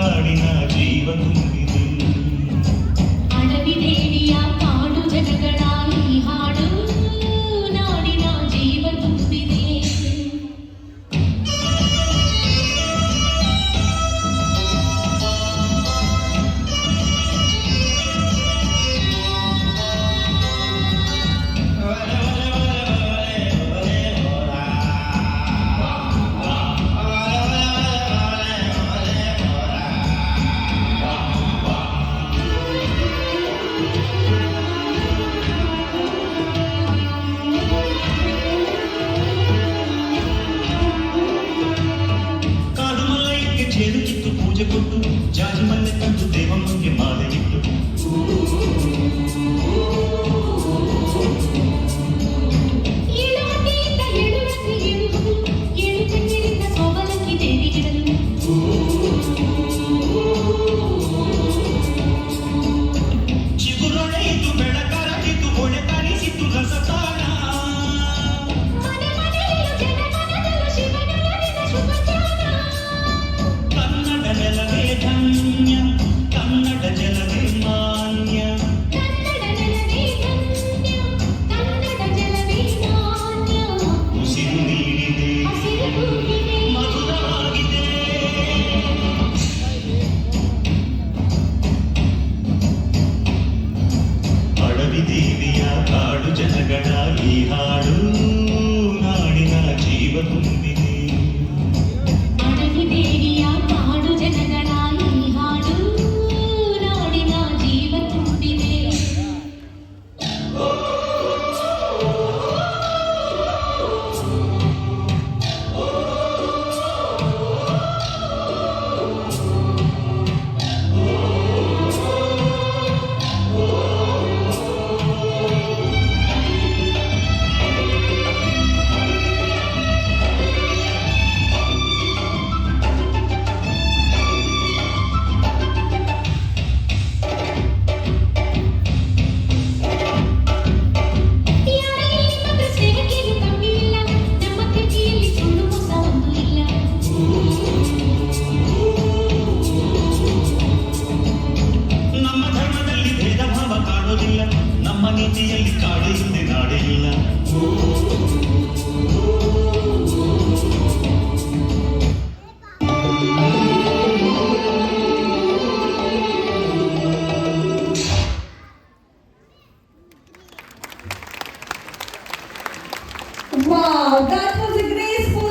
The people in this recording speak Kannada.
ನಾಡಿನ ಜೀವ ತುಂಬಿದೆ. ಅಡವಿದೇಡಿಯ ಕಾಡು ಜನಗಳ ಈ ಹಾಡು ನಾಡಿನ ಜೀವ ತುಂಬಿದೆ. చేరుకిತ್ತು పూజ కొట్టు జాజి మల్లె ತಂದು ದೇವಮ್ಮಂಗೆ ಮಾಲೆ ಇಟ್ಟು ಚಿಗುರೊಡೆಯಿತು ಬೆಳಕರಗಿತು ಹೊಳೆ ತರಿಸಿತು ರಸತಾಣ ಜಲವೇ ಧನ್ಯ ಕನ್ನಡ ಜಲವೇ ಮಾನ್ಯ. ಉಸಿರು ನೀಡಿದೆ ಮಧುರವಾಗಿದೆ. ಅಡವಿ ದೇವಿಯ ಕಾಡು ಜನಗಳ ಈ ಹಾಡು ನಾಡಿನ ಜೀವ ತುಂಬಿದೆ. ನಮ್ಮ ನೀತಿಯಲ್ಲಿ ಕಾಡೆ ಹಿಂದೆ ನಾಡೆ ಇಲ್ಲ. Wow, that was a graceful